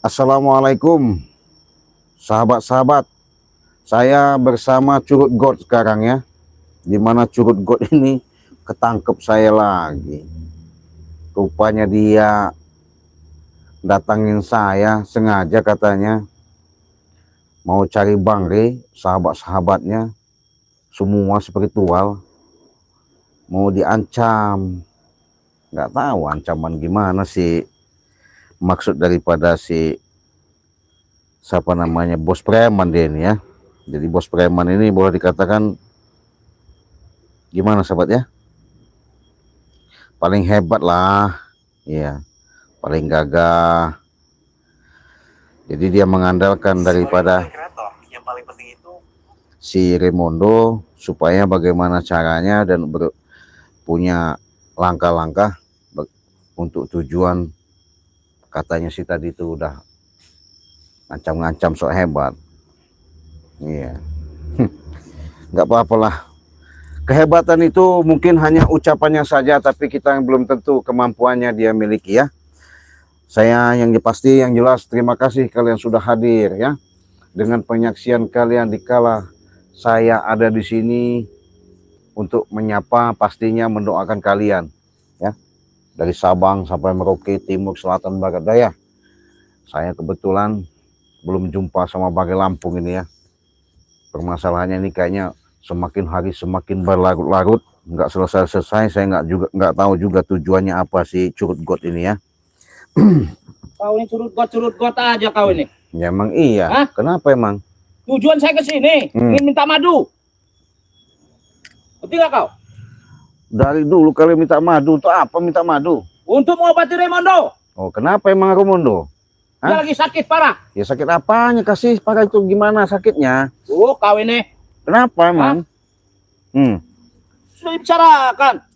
Assalamualaikum sahabat-sahabat. Saya bersama Curut God sekarang ya. Dimana Curut God ini ketangkep saya lagi. Rupanya dia datangin saya sengaja katanya. Mau cari Bang Rey, sahabat-sahabatnya. Semua spiritual. Mau diancam. Nggak tahu ancaman gimana sih. Maksud daripada siapa namanya, bos preman dia ini ya. Jadi bos preman ini boleh dikatakan gimana sahabat ya, paling hebat lah ya, paling gagah. Jadi dia mengandalkan daripada yang paling penting itu si Raymondo supaya bagaimana caranya dan punya langkah-langkah untuk tujuan. Katanya sih tadi itu udah ngancam-ngancam sok hebat. Iya. Nggak apa-apalah. Kehebatan itu mungkin hanya ucapannya saja, tapi kita yang belum tentu kemampuannya dia miliki ya. Saya yang pasti yang jelas terima kasih kalian sudah hadir ya. Dengan penyaksian kalian dikala saya ada di sini untuk menyapa, pastinya mendoakan kalian ya. Dari Sabang sampai Merauke, Timur, Selatan, Barat, Daya. Saya kebetulan belum jumpa sama Bang Lampung ini ya. Permasalahannya ini kayaknya semakin hari semakin berlarut-larut, nggak selesai-selesai. Saya nggak tahu juga tujuannya apa si Curut God ini ya. Kau ini curut got aja kau ini. Ya emang iya. Hah? Kenapa emang? Tujuan saya ke sini ingin minta madu. Ngerti nggak kau? Dari dulu kalian minta madu, untuk apa minta madu? Untuk mengobati Raymondo. Oh, kenapa emang Raymondo? Dia lagi sakit parah. Ya sakit apanya, kasih parah itu gimana sakitnya? Kau ini. Kenapa emang? Sudah dibicarakan.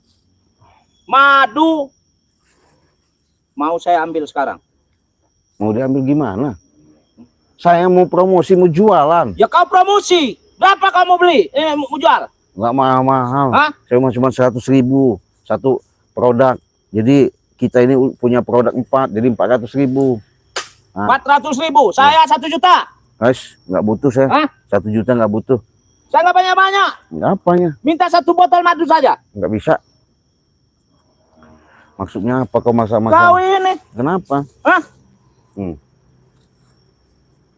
Madu mau saya ambil sekarang. Mau diambil gimana? Saya mau promosi, mau jualan. Ya kau promosi. Berapa kamu beli? Mau jual? Nggak mahal-mahal. Saya cuma 100.000 satu produk. Jadi kita ini punya produk 4, jadi 400.000. 400.000. Saya 1 juta. Guys, nggak butuh saya. 1 juta nggak butuh. Saya nggak banyak-banyak. Apanya? Minta 1 botol madu saja. Nggak bisa. Maksudnya apa kau maksa-maksa? Kau ini. Kenapa?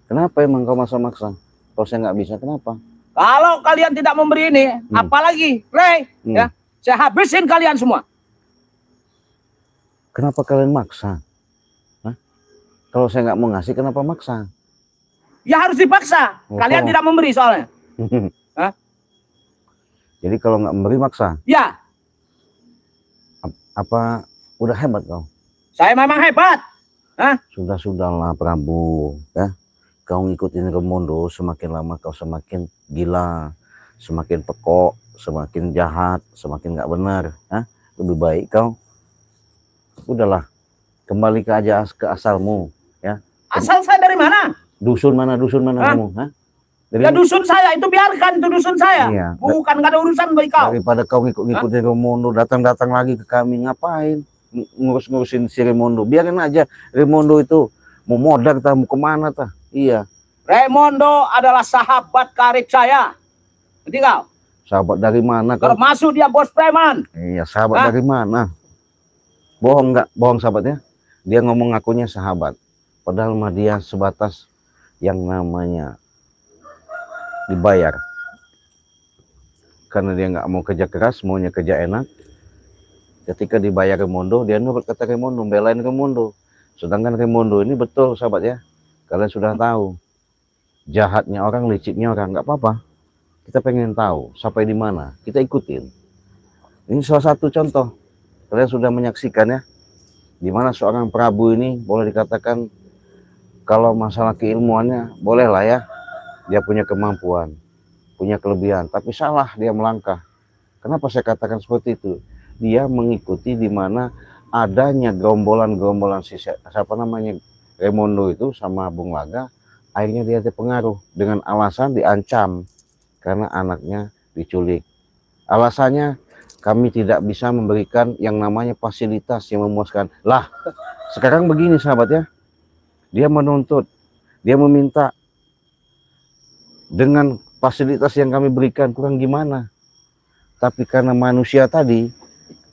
Kenapa emang kau maksa-maksa? Kalau saya nggak bisa, kenapa? Kalau kalian tidak memberi ini, apalagi, Rey, ya, saya habisin kalian semua. Kenapa kalian maksa? Hah? Kalau saya nggak mau ngasih, kenapa maksa? Ya harus dipaksa. Kalian tidak memberi soalnya. Jadi kalau nggak memberi maksa? Ya. Apa udah hebat kau? Saya memang hebat. Sudah-sudahlah Prabu, ya. Kau ngikutin Raymondo, semakin lama kau semakin gila, semakin pekok, semakin jahat, semakin nggak benar. Lebih baik kau udahlah kembali ke asalmu ya. Asal saya dari mana? Dusun mana kamu? Ya dusun saya itu, biarkan itu dusun saya. Iya. Bukan, nggak ada urusan bagi kau. Daripada kau ngikutin Raymondo, datang lagi ke kami, ngapain ngurusin si Raymondo? Biarin aja Raymondo itu mau modal, kita mau kemana tah? Iya. Raymondo adalah sahabat karib saya. Ngerti kau? Sahabat dari mana kau? Termasuk dia bos preman. Iya, sahabat dari mana? Bohong nggak? Bohong sahabatnya. Dia ngomong ngakunya sahabat. Padahal mah dia sebatas yang namanya dibayar. Karena dia nggak mau kerja keras, maunya kerja enak. Ketika dibayar Raymondo, dia nurut kata Raymondo, belain Raymondo. Sedangkan Raymondo ini betul sahabat ya. Kalian sudah tahu jahatnya orang, liciknya orang, nggak apa-apa. Kita pengen tahu sampai di mana, kita ikutin. Ini salah satu contoh. Kalian sudah menyaksikan ya, di mana seorang Prabu ini boleh dikatakan kalau masalah keilmuannya boleh lah ya, dia punya kemampuan, punya kelebihan, tapi salah dia melangkah. Kenapa saya katakan seperti itu? Dia mengikuti di mana adanya gerombolan-gerombolan siapa namanya Raymondo itu sama Bung Laga, akhirnya dia terpengaruh dengan alasan diancam karena anaknya diculik. Alasannya kami tidak bisa memberikan yang namanya fasilitas yang memuaskan. Lah, Sekarang begini sahabat ya, dia menuntut, dia meminta dengan fasilitas yang kami berikan kurang gimana. Tapi karena manusia tadi,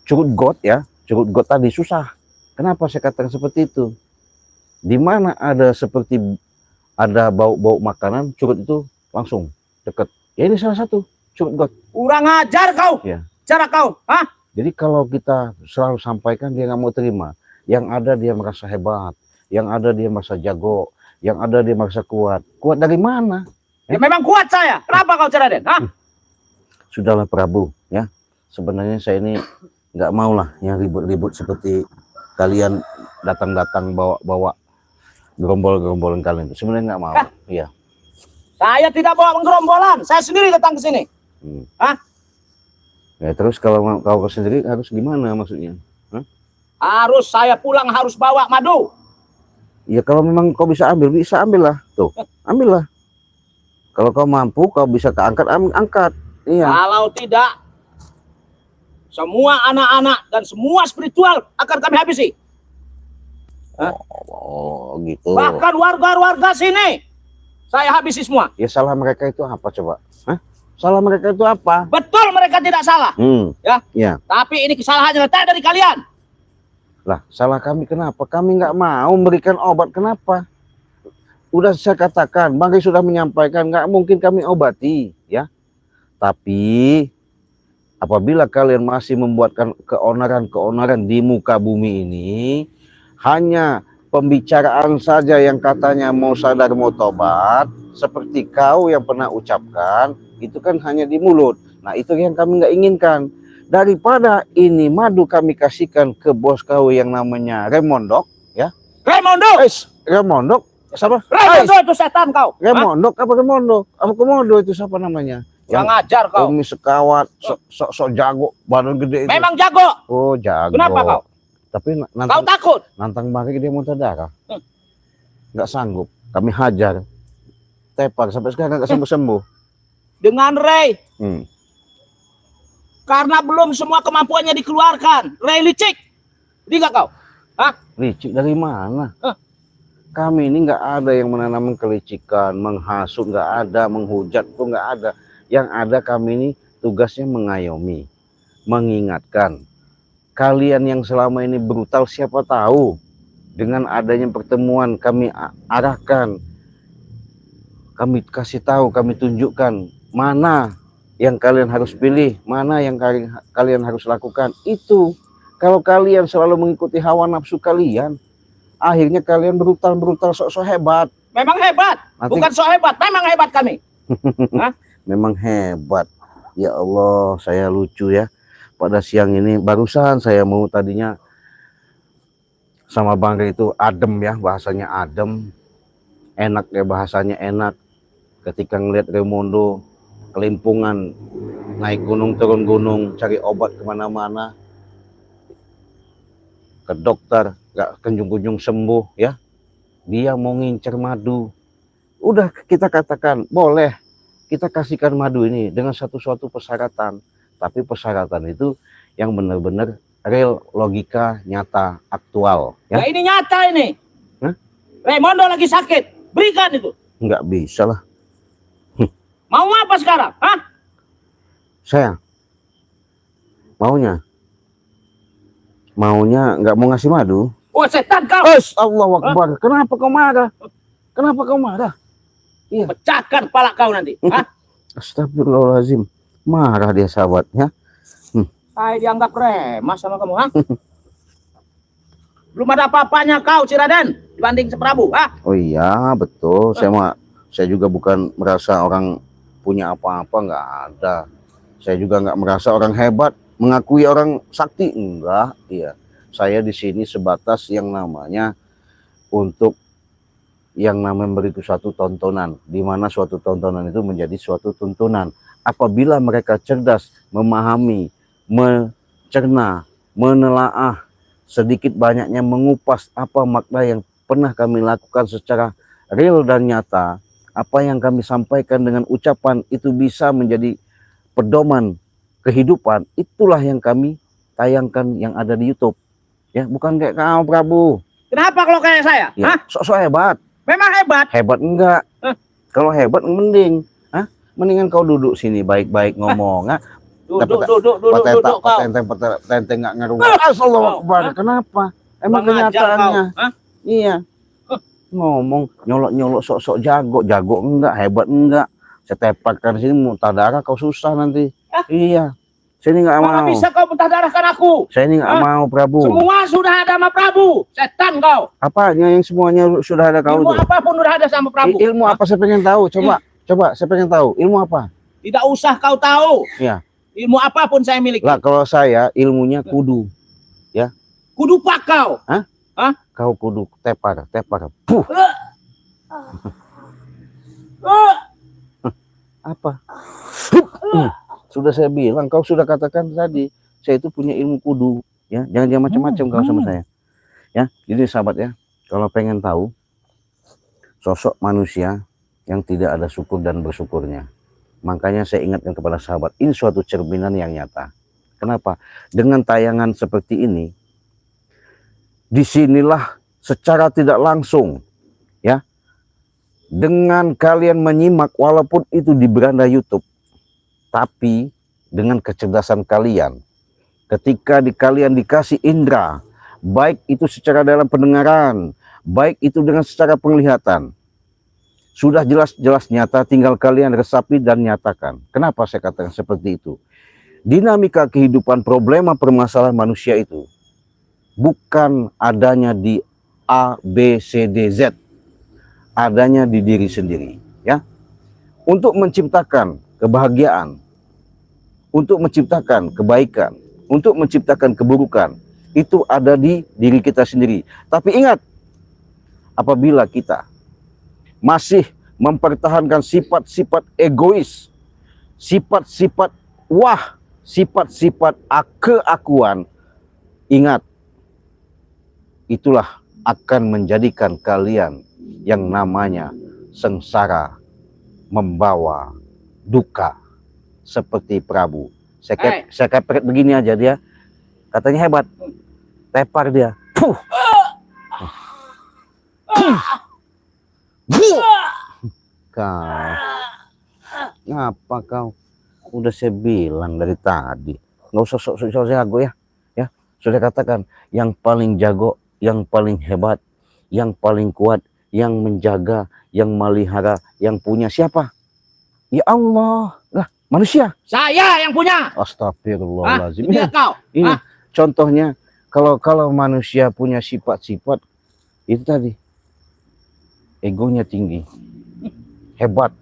curut got ya, curut got tadi susah. Kenapa saya katakan seperti itu? Di mana ada seperti ada bau-bau makanan, curut itu langsung dekat. Ya ini salah satu curut got. Kurang ajar kau. Ya. Cara kau. Hah? Jadi kalau kita selalu sampaikan dia nggak mau terima. Yang ada dia merasa hebat, yang ada dia merasa jago, yang ada dia merasa kuat. Kuat dari mana? Ya memang kuat saya. Kenapa kau Raden? Hah? Sudahlah Prabu ya. Sebenarnya saya ini nggak mau lah yang ribut-ribut seperti kalian datang-datang bawa-bawa gerombol-gerombolan kalian itu. Sebenarnya nggak mau. Iya. Saya tidak bawa gerombolan. Saya sendiri datang ke sini. Hah? Ya terus kalau kau sendiri harus gimana maksudnya? Harus saya pulang harus bawa madu. Ya kalau memang kau bisa ambil lah. Tuh, ambillah. Kalau kau mampu, kau bisa keangkat, angkat. Iya. Kalau tidak, semua anak-anak dan semua spiritual akan kami habisi. Oh, gitu. Bahkan warga-warga sini, saya habisi semua. Ya salah mereka itu apa coba? Hah? Salah mereka itu apa? Betul mereka tidak salah. Ya. Ya. Tapi ini kesalahannya letak dari kalian. Lah, salah kami kenapa? Kami nggak mau memberikan obat, kenapa? Udah saya katakan, Bang Gai sudah menyampaikan, nggak mungkin kami obati, ya. Tapi, apabila kalian masih membuatkan keonaran-keonaran di muka bumi ini, hanya pembicaraan saja yang katanya mau sadar, mau tobat, seperti kau yang pernah ucapkan, itu kan hanya di mulut. Nah, itu yang kami nggak inginkan. Daripada ini madu kami kasihkan ke bos kau yang namanya Remondok, ya. Remondok! Remondok? Siapa? Remondo itu setan kau. Remondok apa Remondo? Apa Komodo itu siapa namanya? Yang ngajar kau. Umi sekawat, sok jago, badan gede itu. Memang jago. Oh, jago. Kenapa kau? Tapi Kau takut? nantang Bang Gai dia muntah darah. Nggak sanggup. Kami hajar. Tepar sampai sekarang nggak sembuh-sembuh. Dengan Ray. Karena belum semua kemampuannya dikeluarkan. Ray licik. Tidak kau? Hah? Licik dari mana? Kami ini nggak ada yang menanam kelicikan, menghasut nggak ada, menghujat pun nggak ada. Yang ada kami ini tugasnya mengayomi, mengingatkan. Kalian yang selama ini brutal siapa tahu dengan adanya pertemuan kami arahkan, kami kasih tahu, kami tunjukkan mana yang kalian harus pilih, mana yang kalian harus lakukan. Itu kalau kalian selalu mengikuti hawa nafsu kalian, akhirnya kalian brutal sok hebat. Memang hebat. Nanti... Bukan sok hebat, memang hebat kami. Memang hebat. Ya Allah, saya lucu ya. Pada siang ini barusan saya mau tadinya sama Bang Gai itu adem ya, bahasanya adem. Enak ya, bahasanya enak. Ketika ngeliat Remondo kelimpungan, naik gunung turun gunung, cari obat kemana-mana, ke dokter gak kunjung-kunjung sembuh ya. Dia mau ngincer madu. Udah kita katakan boleh kita kasihkan madu ini dengan suatu persyaratan, tapi persyaratan itu yang benar-benar real, logika, nyata, aktual ya. Nah, ini nyata ini. Remondo lagi sakit, berikan itu. Nggak bisa lah. Mau apa sekarang? Hah? Saya maunya nggak mau ngasih madu. Oh setan kau. Allahu Akbar. Kenapa kau marah? Kenapa kau marah? Iya. Pecahkan kepala kau nanti. Hah? Astagfirullahaladzim. Marah dia sahabat ya. Saya dianggap remah sama kamu. Hah? Belum ada apa-apanya kau Raden dibanding Prabu. Hah? Oh iya betul. Saya juga bukan merasa orang punya apa-apa, nggak ada. Saya juga nggak merasa orang hebat, mengakui orang sakti, enggak. Iya, saya di sini sebatas yang namanya untuk yang namanya beri suatu tontonan, di mana suatu tontonan itu menjadi suatu tuntunan. Apabila mereka cerdas, memahami, mencerna, menelaah, sedikit banyaknya mengupas apa makna yang pernah kami lakukan secara real dan nyata, apa yang kami sampaikan dengan ucapan itu bisa menjadi pedoman kehidupan. Itulah yang kami tayangkan yang ada di YouTube. Ya, bukan kayak kau Prabu. Kenapa kalau kayak saya? Ya, Hah? sok-sok hebat. Memang hebat. Hebat enggak? Hah? Kalau hebat mending. Hah? Mendingan kau duduk sini baik-baik ngomong. Hah? Duduk kau. Tenteng nggak ngaruh. Allahu Akbar. Kenapa? Emang Bang ajar kenyataannya. kau. Hah? Iya. Ngomong nyolok-nyolok sok-sok jago enggak, hebat enggak. Saya tepakkan sini muntah darah kau susah nanti. Iya. Saya ini nggak Mana mau. bisa kau muntah darahkan aku? Saya ini nggak mau, Prabu. Semua sudah ada sama Prabu. Setan kau. Apanya yang semuanya sudah ada kau Ilmu tuh? apapun sudah ada sama Prabu. Ilmu apa saya pengen tahu? Coba saya pengen tahu. Ilmu apa? Tidak usah kau tahu. Iya. Ilmu apapun saya miliki. Lah kalau saya ilmunya kudu. Kudu pak kau. Kau kudu tepar. Puh. Apa? Sudah saya bilang, kau sudah katakan tadi, saya itu punya ilmu kudu, ya. Jangan macam-macam kau sama saya. Ya, jadi sahabat ya, kalau pengen tahu sosok manusia yang tidak ada syukur dan bersyukurnya. Makanya saya ingatkan kepada sahabat, ini suatu cerminan yang nyata. Kenapa? Dengan tayangan seperti ini, disinilah secara tidak langsung, ya, dengan kalian menyimak walaupun itu di beranda YouTube, tapi dengan kecerdasan kalian, ketika kalian dikasih indera, baik itu secara dalam pendengaran, baik itu dengan secara penglihatan, sudah jelas-jelas nyata, tinggal kalian resapi dan nyatakan. Kenapa saya katakan seperti itu? Dinamika kehidupan, problema permasalahan manusia itu bukan adanya di A, B, C, D, Z, adanya di diri sendiri, ya. Untuk menciptakan kebahagiaan, untuk menciptakan kebaikan, untuk menciptakan keburukan, itu ada di diri kita sendiri. Tapi ingat, apabila kita masih mempertahankan sifat-sifat egois, sifat-sifat sifat-sifat keakuan, ingat, itulah akan menjadikan kalian yang namanya sengsara, membawa duka seperti Prabu. Saya kepret begini aja dia, katanya hebat, tepar dia. Puh. Kau, ngapa kau? Udah saya bilang dari tadi, nggak usah sok-sok jago ya. Ya, sudah katakan yang paling jago, yang paling hebat, yang paling kuat, yang menjaga, yang melihara, yang punya siapa? Ya Allah. Lah, manusia. Saya yang punya. Astagfirullahaladzim. Ini kau. Ini contohnya, kalau manusia punya sifat-sifat itu tadi, egonya tinggi, hebat,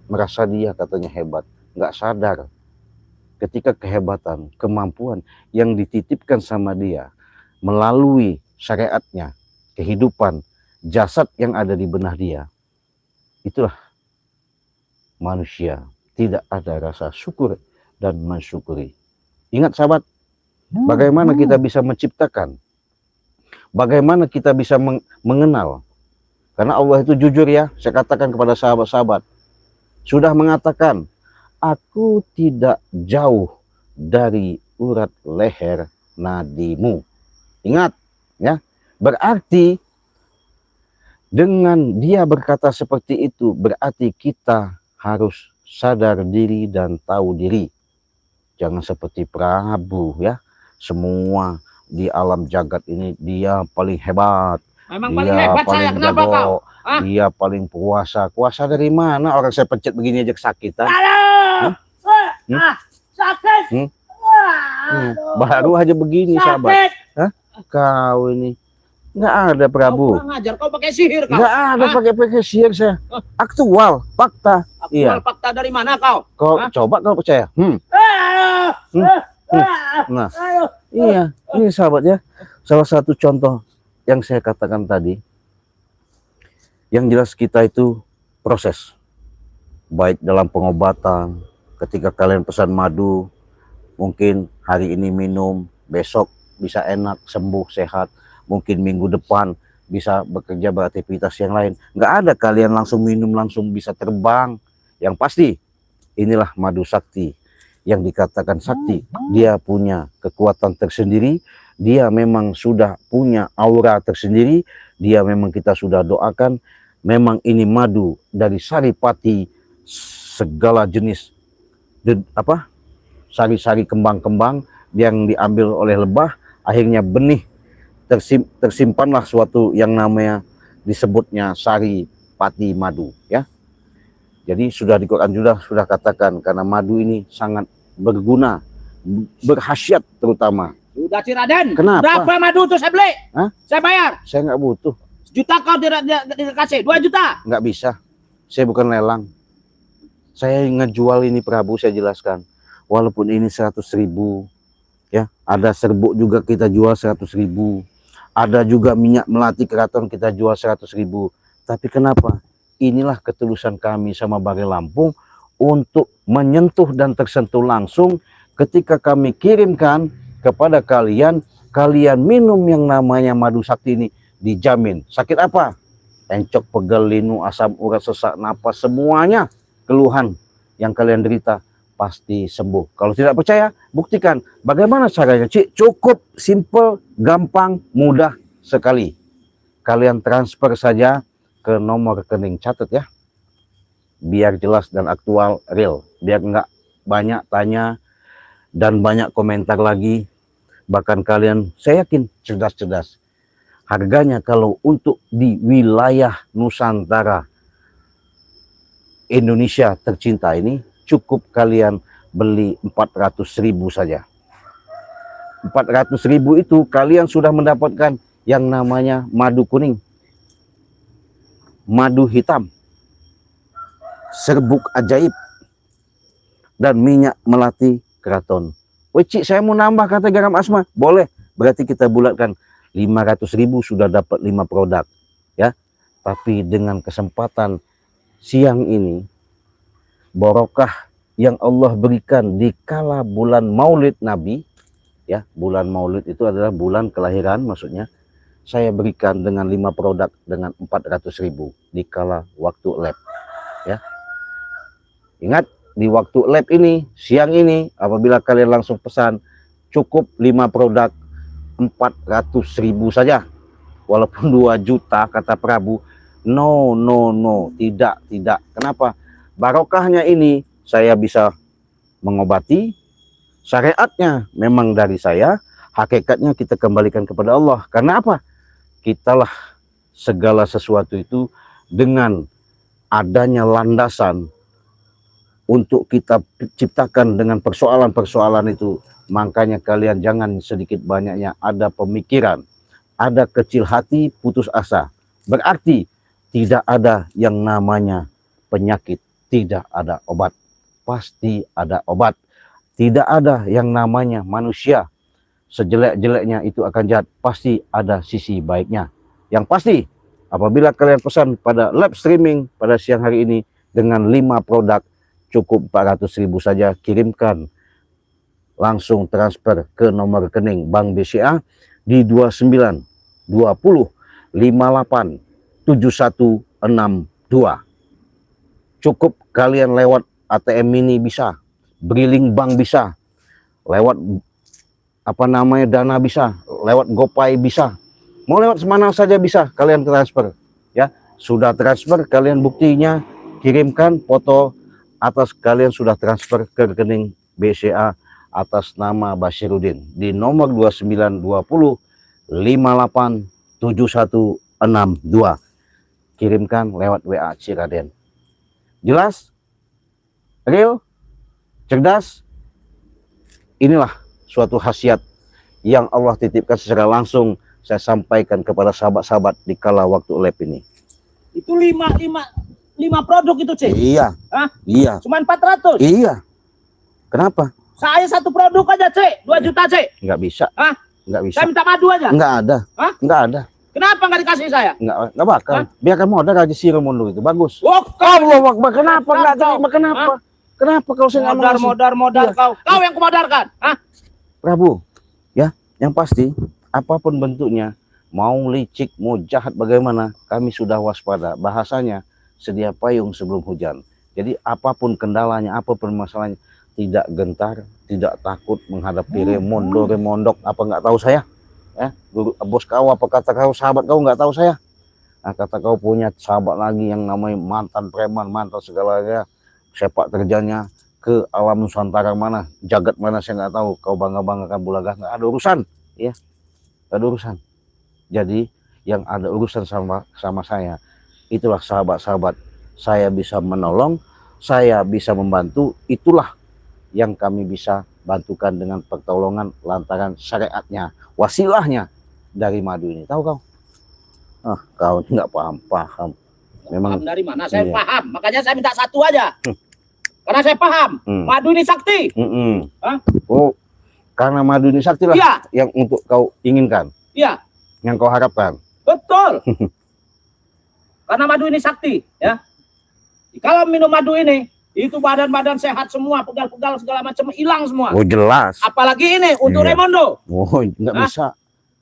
merasa dia katanya hebat, nggak sadar ketika kehebatan, kemampuan yang dititipkan sama dia melalui syariatnya, kehidupan, jasad yang ada di benah dia, itulah manusia tidak ada rasa syukur dan mensyukuri. Ingat sahabat, bagaimana kita bisa menciptakan, bagaimana kita bisa mengenal. Karena Allah itu jujur ya, saya katakan kepada sahabat-sahabat, sudah mengatakan, aku tidak jauh dari urat leher nadimu. Ingat ya, berarti dengan dia berkata seperti itu, berarti kita harus sadar diri dan tahu diri. Jangan seperti Prabu ya, semua di alam jagat ini dia paling hebat. Memang paling hebat saya, kenapa jago, kau? dia paling puasa. Kuasa dari mana? Orang saya pencet begini aja kesakitan. Sakit. Baru aja begini sahabat. Hah? Kau ini nggak ada Prabu. Kau ngajar, kau pakai sihir kau. Nggak ada pakai sihir saya. Aktual, fakta. Aktual fakta dari mana kau? Kau coba kau percaya. Nah, iya, ini sahabat ya. Salah satu contoh yang saya katakan tadi, yang jelas kita itu proses, baik dalam pengobatan, ketika kalian pesan madu, mungkin hari ini minum, besok bisa enak, sembuh, sehat, mungkin minggu depan bisa bekerja beraktivitas yang lain. Nggak ada kalian langsung minum, langsung bisa terbang. Yang pasti, inilah madu sakti, yang dikatakan sakti, dia punya kekuatan tersendiri, dia memang sudah punya aura tersendiri, dia memang kita sudah doakan, memang ini madu dari saripati segala jenis sari-sari kembang-kembang yang diambil oleh lebah, akhirnya benih tersimpanlah suatu yang namanya disebutnya saripati madu, ya. Jadi sudah di Quran sudah katakan karena madu ini sangat berguna, berkhasiat terutama. Sudah Ciraden. Kenapa? Berapa madu tuh saya beli? Hah? Saya bayar. Saya nggak butuh. 1 juta kau tidak kasih. 2 juta. Nggak bisa. Saya bukan lelang. Saya ngejual ini Prabu, saya jelaskan. Walaupun ini 100.000, ya, ada serbuk juga kita jual 100.000. Ada juga minyak melati keraton kita jual 100.000. Tapi kenapa? Inilah ketulusan kami sama Bari Lampung untuk menyentuh dan tersentuh langsung ketika kami kirimkan kepada kalian, kalian minum yang namanya madu sakti ini dijamin. Sakit apa? Encok, pegel, linu, asam urat, sesak napas, semuanya keluhan yang kalian derita pasti sembuh. Kalau tidak percaya, buktikan. Bagaimana caranya, Cik? Cukup simple, gampang, mudah sekali. Kalian transfer saja ke nomor rekening, catat ya, biar jelas dan aktual, real, biar nggak banyak tanya dan banyak komentar lagi. Bahkan kalian, saya yakin cerdas-cerdas. Harganya kalau untuk di wilayah Nusantara Indonesia tercinta ini, cukup kalian beli 400.000 saja. 400.000 itu kalian sudah mendapatkan yang namanya madu kuning, madu hitam, serbuk ajaib, dan minyak melati keraton. Cik, saya mau nambah kata garam asma. Boleh, berarti kita bulatkan 500.000 sudah dapat 5 produk, ya. Tapi dengan kesempatan siang ini, barokah yang Allah berikan di kala bulan Maulid Nabi, ya, bulan Maulid itu adalah bulan kelahiran maksudnya. Saya berikan dengan 5 produk dengan 400.000 di kala waktu lab, ya. Ingat, di waktu lab ini, siang ini, apabila kalian langsung pesan, cukup 5 produk 400.000 saja. Walaupun 2 juta kata Prabu, no, tidak. Kenapa? Barokahnya ini saya bisa mengobati, syariatnya memang dari saya, hakikatnya kita kembalikan kepada Allah. Karena apa? Kitalah segala sesuatu itu dengan adanya landasan untuk kita ciptakan dengan persoalan-persoalan itu. Makanya kalian jangan sedikit banyaknya ada pemikiran, ada kecil hati, putus asa. Berarti tidak ada yang namanya penyakit, tidak ada obat. Pasti ada obat. Tidak ada yang namanya manusia sejelek-jeleknya itu akan jahat, pasti ada sisi baiknya. Yang pasti, apabila kalian pesan pada live streaming pada siang hari ini dengan 5 produk, cukup 400.000 saja, kirimkan langsung transfer ke nomor rekening Bank BCA di 29 20 58 7162. Cukup kalian lewat ATM mini bisa, Briling Bank bisa, lewat Dana bisa, lewat GoPay bisa, mau lewat mana saja bisa kalian transfer, ya. Sudah transfer, kalian buktinya kirimkan foto atas kalian sudah transfer ke rekening BCA atas nama Basyirudin di nomor 29 20 58 7162. Kirimkan lewat WA Ciraden. Jelas? Real? Cerdas? Inilah suatu khasiat yang Allah titipkan secara langsung saya sampaikan kepada sahabat-sahabat di kala waktu lab ini. Itu 5 produk itu, Cik? Iya. Hah? Iya. Cuma 400? Iya. Kenapa? Saya 1 produk aja, Cik. 2 juta, Cik. Nggak bisa. Hah? Nggak bisa. Saya minta madu aja. Nggak ada. Hah? Nggak ada. Kenapa nggak dikasih saya? Nggak bakal. Hah? Biarkan modal aja si Ramondo itu. Bagus. Oh, Allah Akbar. Kenapa nggak terima? Kenapa? Hah? Kenapa kalau saya nggak mau ngasih? Modar Iya. kau yang kumodarkan. Hah? Prabu, ya, yang pasti apapun bentuknya, mau licik, mau jahat bagaimana, kami sudah waspada. Bahasanya sedia payung sebelum hujan. Jadi apapun kendalanya, apapun masalahnya, tidak gentar, tidak takut menghadapi remondok, apa nggak tahu saya. Ya, bos kau apa kata kau, sahabat kau nggak tahu saya. Nah, kata kau punya sahabat lagi yang namanya mantan preman, mantan segalanya, sepak terjangnya ke alam Nusantara mana, jagat mana saya nggak tahu. Kau bangga-banggakan Bulaga, nggak ada urusan, ya, nggak ada urusan. Jadi yang ada urusan sama saya, itulah sahabat-sahabat. Saya bisa menolong, saya bisa membantu, itulah yang kami bisa bantukan dengan pertolongan lantaran syariatnya, wasilahnya dari madu ini. Tahu kau? Kau nggak paham. Memang Paham dari mana? Saya iya. paham. Makanya saya minta satu aja. Karena saya paham. Madu ini sakti. Hah? Oh, karena madu ini sakti lah Iya. yang untuk kau inginkan, Iya. yang kau harapkan. Betul. Karena madu ini sakti, ya. Kalau minum madu ini, itu badan-badan sehat semua, pegal-pegal segala macam hilang semua. Oh jelas. Apalagi ini untuk Iya. Raimondo. Oh nggak bisa.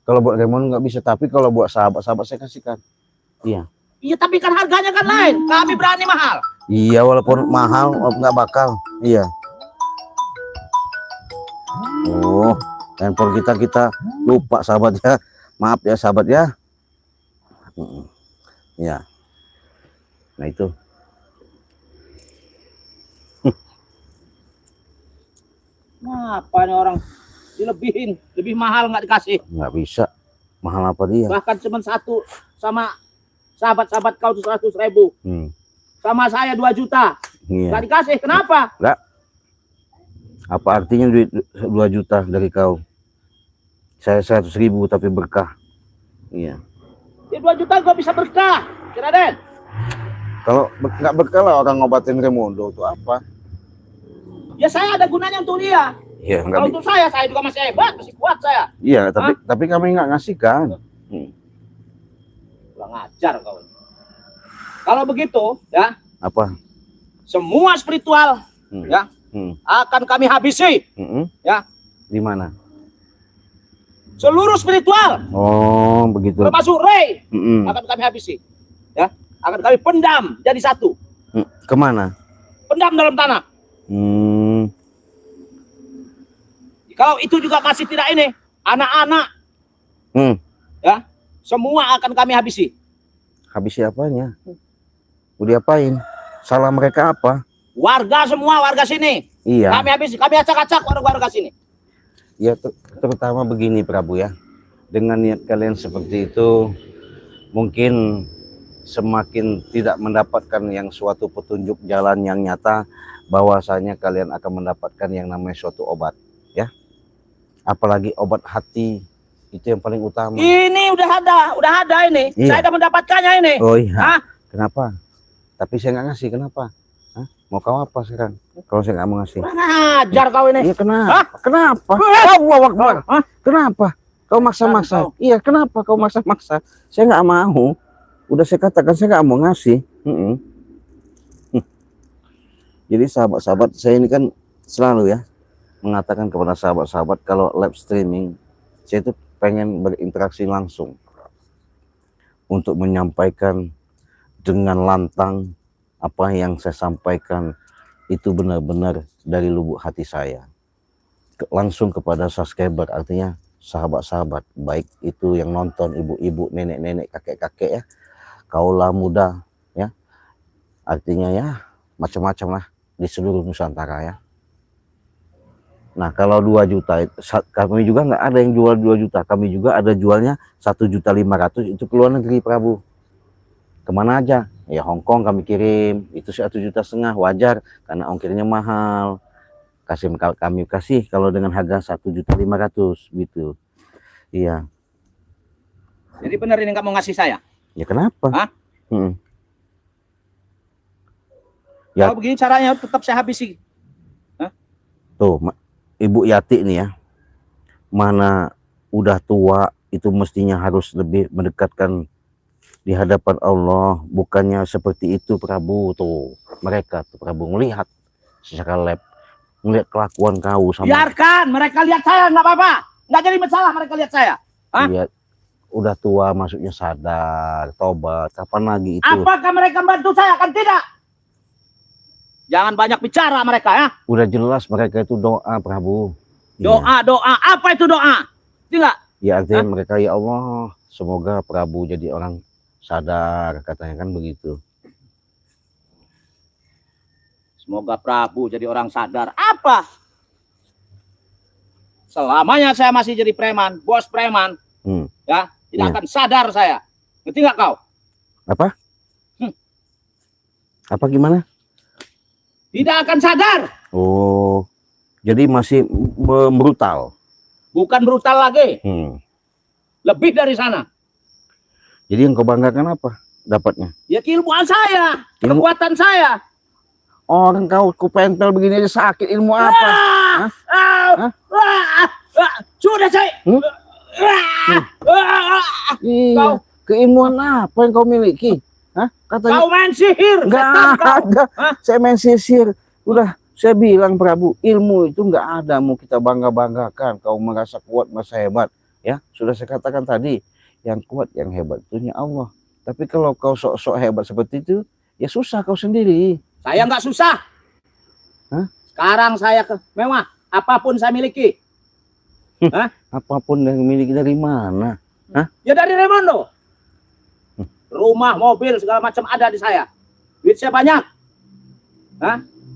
Kalau buat Raymond nggak bisa, tapi kalau buat sahabat-sahabat saya kasihkan. Iya. Iya, tapi kan harganya kan lain. Kami berani mahal. Iya, walaupun mahal nggak bakal. Iya. Oh, handphone kita lupa sahabat ya. Maaf ya sahabat ya. Ya. Nah itu. Apa nih orang dilebihin, lebih mahal nggak dikasih. Nggak bisa. Mahal apa dia? Bahkan cuma satu sama sahabat-sahabat kau 100.000. Sama saya 2 juta. Iya. Nggak dikasih. Kenapa? Nggak. Apa artinya duit 2 juta dari kau? Saya 100.000 tapi berkah. Iya. Ya 2 juta gua bisa berkah. Kira Den. Kalau nggak berkah lah orang ngobatin Raimondo itu apa? Ya saya ada gunanya untuk dia. Iya, Kalau untuk saya juga masih hebat, masih kuat saya. Iya, tapi kami nggak ngasih kan. Kurang ajar kau. Kalau begitu, ya. Apa? Semua spiritual, ya, akan kami habisi, ya. Di mana? Seluruh spiritual. Oh, begitu. Termasuk Ray, akan kami habisi, ya. Akan kami pendam jadi satu. Kemana? Pendam dalam tanah. Kalau itu juga masih tidak ini, anak-anak, ya, semua akan kami habisi. Habisi apanya? Udah apain? Salah mereka apa? Warga semua, warga sini. Iya. Kami habisi, kami acak-acak warga sini. Ya, terutama begini Prabu ya. Dengan niat kalian seperti itu, mungkin semakin tidak mendapatkan yang suatu petunjuk jalan yang nyata, bahwasanya kalian akan mendapatkan yang namanya suatu obat, ya. Apalagi obat hati, itu yang paling utama. Ini udah ada ini. Iya. Saya sudah mendapatkannya ini. Oh iya. Hah? Kenapa? Tapi saya nggak ngasih, kenapa? Hah? Mau kau apa sekarang? Kalau saya nggak mau ngasih. Kurang ajar kau ini. Iya kenapa? Hah? Kenapa? Hah? Allahu Akbar. Hah? Kenapa? Kau maksa-maksa. Iya, kenapa kau maksa-maksa? Saya nggak mau. Udah saya katakan saya nggak mau ngasih. Jadi sahabat-sahabat saya ini kan selalu ya mengatakan kepada sahabat-sahabat kalau live streaming saya itu pengen berinteraksi langsung untuk menyampaikan dengan lantang apa yang saya sampaikan itu benar-benar dari lubuk hati saya langsung kepada subscriber, artinya sahabat-sahabat, baik itu yang nonton, ibu-ibu, nenek-nenek, kakek-kakek ya, kaulah muda ya, artinya ya macam-macam lah di seluruh Nusantara ya. Nah kalau 2 juta kami juga nggak ada yang jual 2 juta, kami juga ada jualnya 1.500.000 itu ke luar negeri Prabu. Kemana aja? Ya Hongkong kami kirim, itu 1,5 juta, wajar karena ongkirnya mahal. Kami kasih kalau dengan harga 1.500.000 gitu. Iya. Jadi benar ini nggak mau ngasih saya? Ya kenapa? Hah? Ya. Kalau begini caranya tetap saya habisi. Hah? Tuh, Ibu Yati nih ya, mana udah tua itu mestinya harus lebih mendekatkan di hadapan Allah, bukannya seperti itu Prabu. Tuh mereka tuh Prabu melihat secara lab, melihat kelakuan kau sama. Biarkan mereka lihat saya, nggak apa-apa, nggak jadi masalah mereka lihat saya. Hah? Iya, udah tua maksudnya sadar, tobat, kapan lagi itu? Apakah mereka bantu saya? Kan tidak. Jangan banyak bicara mereka ya. Udah jelas mereka itu doa Prabu. Doa, doa. Apa itu doa? Tidak. Ya artinya mereka, ya Allah, semoga Prabu jadi orang sadar, katanya kan begitu. Semoga Prabu jadi orang sadar. Apa? Selamanya saya masih jadi preman, bos preman, ya tidak akan sadar saya. Ngerti nggak kau? Apa? Apa gimana? Tidak akan sadar. Oh, jadi masih brutal. Bukan brutal lagi. Lebih dari sana. Jadi yang kau banggakan apa dapatnya? Ya keilmuan saya, kekuatan saya. Orang kau pentel begini aja sakit, ilmu apa? Sudah saya. Iya. Keilmuan apa yang kau miliki? Katanya kau main sihir. Nggak ada. Saya main sihir. Udah saya bilang Prabu, ilmu itu nggak ada mau kita bangga-banggakan. Kau merasa kuat, merasa hebat. Ya, sudah saya katakan tadi, yang kuat, yang hebat itu Allah. Tapi kalau kau sok-sok hebat seperti itu, ya susah kau sendiri. Saya nggak susah. Sekarang saya mewah. Apapun saya miliki. Apapun yang miliki dari mana? Ya dari Raimondo. Rumah, mobil, segala macam ada di saya. Duit saya banyak.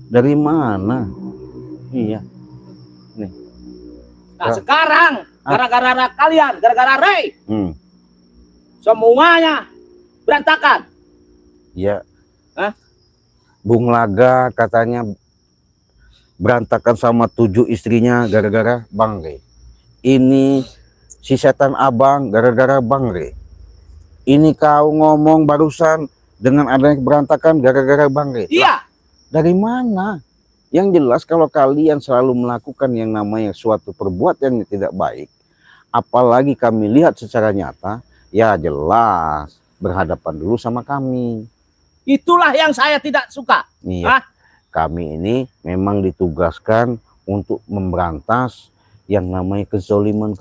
Dari mana? Iya. Nih. Nah sekarang, gara-gara kalian, gara-gara Ray, semuanya berantakan. Iya. Bung Laga katanya berantakan sama 7 istrinya gara-gara Bang Ray. Ini si setan abang gara-gara Bang Ray. Ini kau ngomong barusan dengan adanya berantakan gara-gara Bang Ray. Iya. Dari mana? Yang jelas kalau kalian selalu melakukan yang namanya suatu perbuatan yang tidak baik, apalagi kami lihat secara nyata, ya jelas berhadapan dulu sama kami. Itulah yang saya tidak suka. Iya. Kami ini memang ditugaskan untuk memberantas yang namanya kezoliman.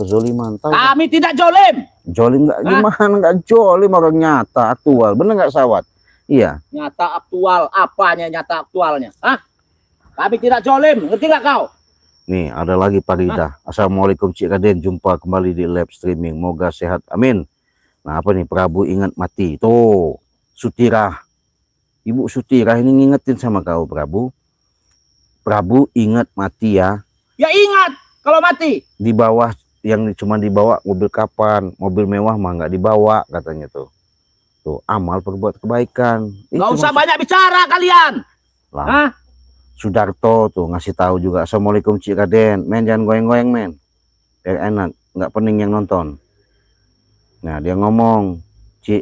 Kami tidak jolim. Jolim nggak? Gimana nggak jolim, orang nyata aktual, bener nggak Sawat? Iya. Nyata aktual, apanya nyata aktualnya? Kami tidak jolim, ngerti nggak kau? Nih ada lagi Pak Rida. Assalamualaikum Cik Raden, jumpa kembali di live streaming. Moga sehat, amin. Nah apa nih, Prabu ingat mati. Tuh Sutirah, Ibu Sutirah ini ngingetin sama kau Prabu. Prabu ingat mati ya. Ya ingat kalau mati. Di bawah yang cuma dibawa mobil kapan, mobil mewah mah nggak dibawa katanya tuh. Tuh amal perbuat kebaikan. Nggak usah banyak bicara kalian. Lah. Sudarto tuh ngasih tahu juga. Assalamualaikum Cik Raden. Men jangan goyang-goyang men. Biar enak, nggak pening yang nonton. Nah dia ngomong, Cik,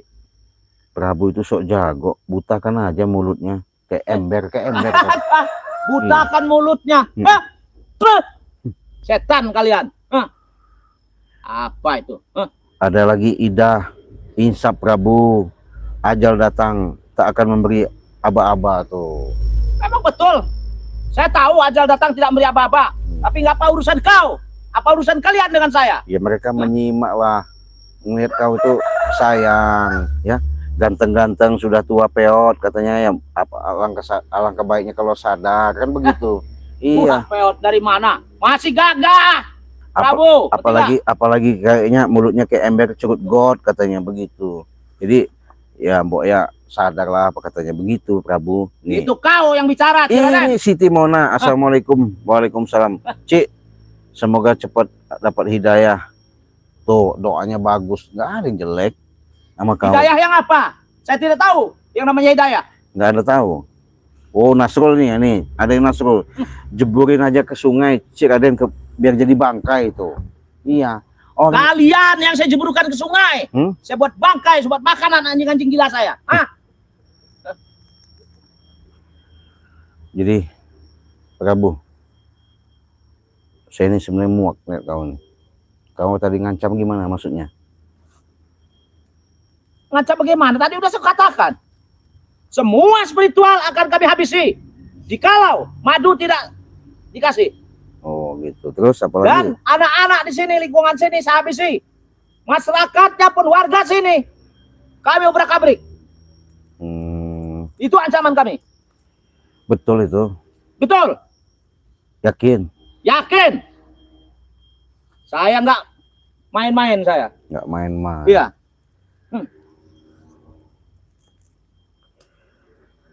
Prabu itu sok jago, butakan aja mulutnya, kayak ember. Butakan mulutnya. Setan kalian. Apa itu? Ada lagi Ida, insap Prabu, ajal datang tak akan memberi aba-aba tuh. Emang betul. Saya tahu ajal datang tidak memberi aba-aba, tapi nggak apa urusan kau. Apa urusan kalian dengan saya? Ya mereka menyimak lah, ngeliat kau itu sayang, ya. Ganteng-ganteng sudah tua peot katanya, ya alangkah baiknya kalau sadar kan begitu. Iya. Peot dari mana? Masih gagah. Prabu. Apalagi kayaknya mulutnya kayak ember curut got katanya begitu. Jadi ya mbok ya sadarlah apa katanya begitu Prabu. Nih. Itu kau yang bicara. Ini Siti Mona. Assalamualaikum. Waalaikumsalam. Cik, semoga cepat dapat hidayah. Tuh doanya bagus, nggak ada yang jelek. Sama kau. Hidayah yang apa? Saya tidak tahu yang namanya hidayah. Nggak ada tahu. Oh Nasrul nih, ada yang Nasrul. Jeburin aja ke sungai, Cik Raden, biar jadi bangkai itu. Iya. Oh, kalian yang saya jeburkan ke sungai. Saya buat bangkai, saya buat makanan anjing-anjing gila saya. Jadi Prabu, saya ini sebenarnya muak lihat kau nih. Kau tadi ngancam gimana maksudnya? Ngancam bagaimana? Tadi udah saya katakan. Semua spiritual akan kami habisi. Jikalau madu tidak dikasih. Oh gitu. Terus apa lagi? Dan anak-anak di sini, lingkungan sini saya habisi. Masyarakatnya pun warga sini. Kami obrak-abrik. Itu ancaman kami. Betul itu? Betul. Yakin? Yakin. Saya nggak main-main saya. nggak main-main. Iya.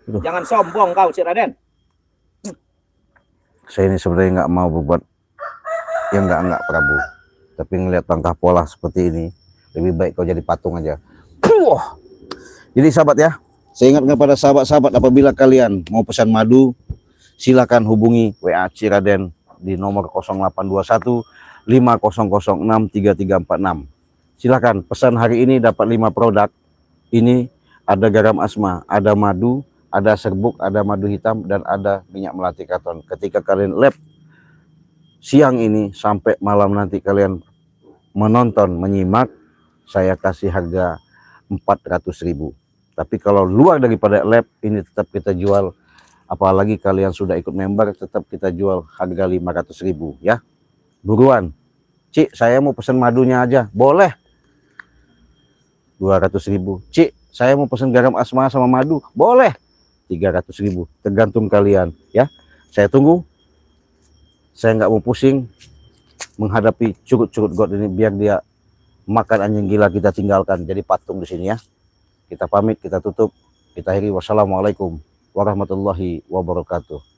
Aduh. Jangan sombong kau, Cik Raden. Saya ini sebenarnya nggak mau berbuat yang nggak Prabu, tapi ngelihat langkah pola seperti ini lebih baik kau jadi patung aja. Jadi sahabat ya, saya ingat kepada sahabat-sahabat, apabila kalian mau pesan madu silakan hubungi WA Cik Raden di nomor 0821 5006 3346. Silakan pesan hari ini dapat 5 produk. Ini ada garam asma, ada madu, ada serbuk, ada madu hitam, dan ada minyak melati karton. Ketika kalian lab siang ini sampai malam nanti kalian menonton, menyimak, saya kasih harga 400.000. Tapi kalau luar daripada lab ini tetap kita jual, apalagi kalian sudah ikut member, tetap kita jual harga 500.000 ya. Buruan, Cik saya mau pesan madunya aja, boleh 200.000. Cik saya mau pesan garam asma sama madu, boleh 300.000, tergantung kalian ya. Saya tunggu. Saya nggak mau pusing menghadapi curut-curut God ini, biar dia makan anjing gila kita tinggalkan jadi patung di sini ya. Kita pamit, kita tutup, kita akhiri. Wassalamualaikum warahmatullahi wabarakatuh.